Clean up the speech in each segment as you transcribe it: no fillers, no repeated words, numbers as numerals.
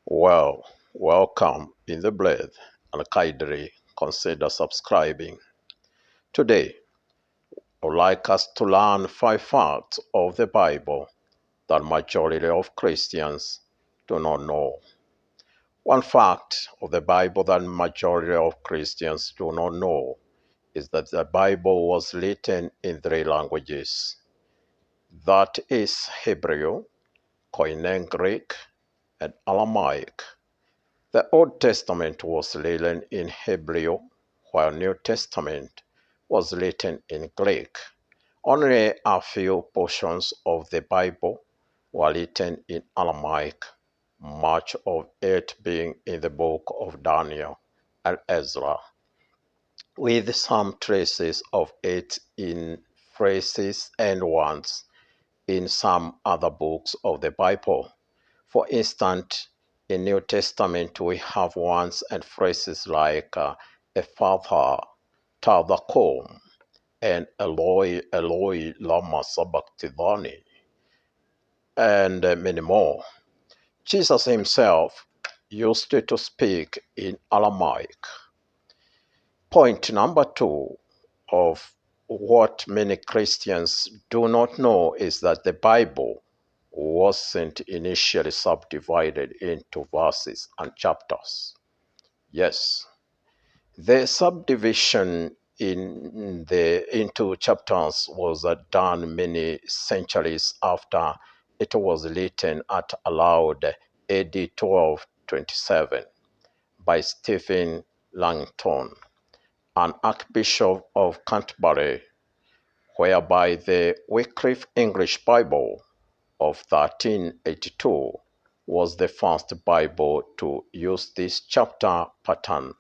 Well, welcome in the blood and kindly consider subscribing. Today, I would like us to learn five facts of the Bible that majority of Christians do not know. One fact of the Bible that majority of Christians do not know is that the Bible was written in three languages. That is Hebrew, Koine Greek, and Aramaic. The Old Testament was written in Hebrew, while New Testament was written in Greek. Only a few portions of the Bible were written in Aramaic, much of it being in the book of Daniel and Ezra, with some traces of it in phrases and words in some other books of the Bible. For instance, in New Testament we have words and phrases like Ephphatha, Tadakom, and Eloi, Eloi, lama sabachthani, and many more. Jesus himself used to speak in Aramaic. Point number two of what many Christians do not know is that the Bible wasn't initially subdivided into verses and chapters. Yes, the subdivision into chapters was done many centuries after it was written at aloud AD 1227 by Stephen Langton, an Archbishop of Canterbury, whereby the Wycliffe English Bible of 1382 was the first Bible to use this chapter pattern.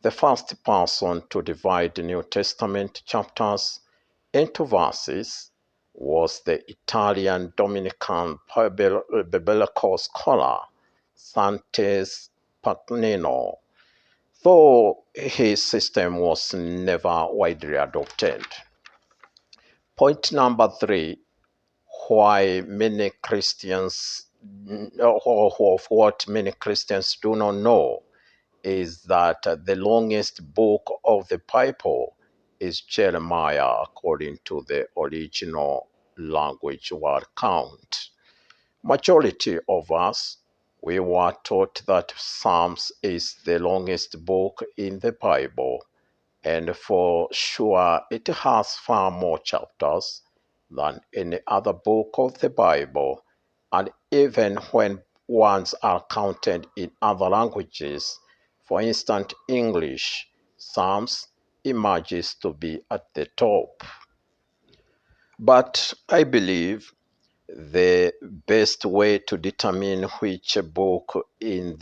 The first person to divide the New Testament chapters into verses was the Italian Dominican biblical scholar Santes Pagnino, though his system was never widely adopted. Point number three, why many Christians, or of what many Christians do not know, is that the longest book of the Bible is Jeremiah according to the original language word count. Majority of us, we were taught that Psalms is the longest book in the Bible, and for sure it has far more chapters than any other book of the Bible, and even when ones are counted in other languages, for instance English, Psalms emerges to be at the top. But I believe the best way to determine which book is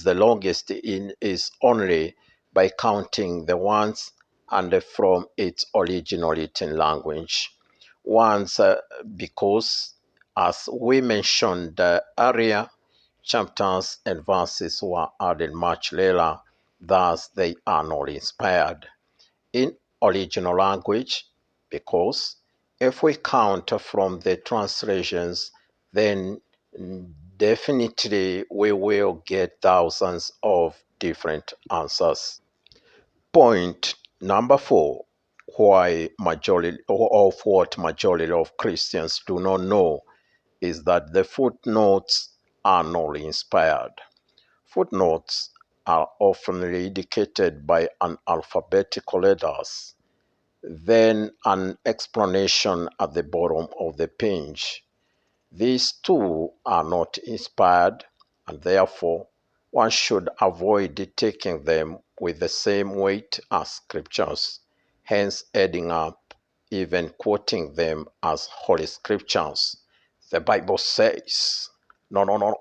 the longest in is only by counting the ones and from its original written language. Once, because as we mentioned earlier, chapters and verses were added much later, thus they are not inspired in original language, because if we count from the translations, then definitely we will get thousands of different answers. Point number four, why majority of what majority of Christians do not know is that the footnotes are not inspired. Footnotes are often indicated by an alphabetical letters, then an explanation at the bottom of the page. These two are not inspired, and therefore one should avoid taking them with the same weight as scriptures, hence adding up, even quoting them as holy scriptures. The Bible says, no, no, no.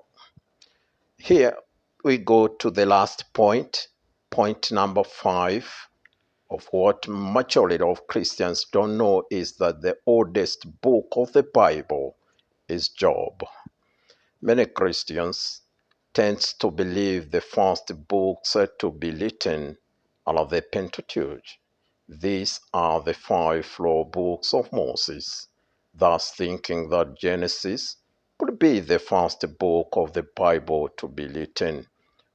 Here we go to the last point, point number five of what majority of Christians don't know is that the oldest book of the Bible is Job. Many Christians tend to believe the first books to be written are the Pentateuch. These are the five law books of Moses, thus thinking that Genesis could be the first book of the Bible to be written,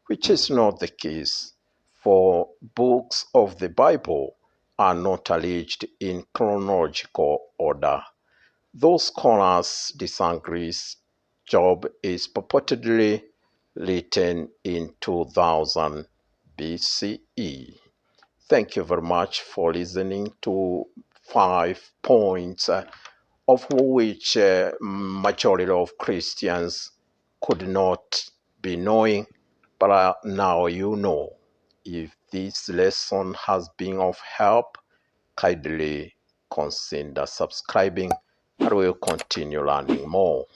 which is not the case, for books of the Bible are not arranged in chronological order. Those scholars disagree. Job is purportedly written in 2000 BCE. Thank you very much for listening to 5 points of which majority of Christians could not be knowing, but now you know. If this lesson has been of help, kindly consider subscribing and we'll continue learning more.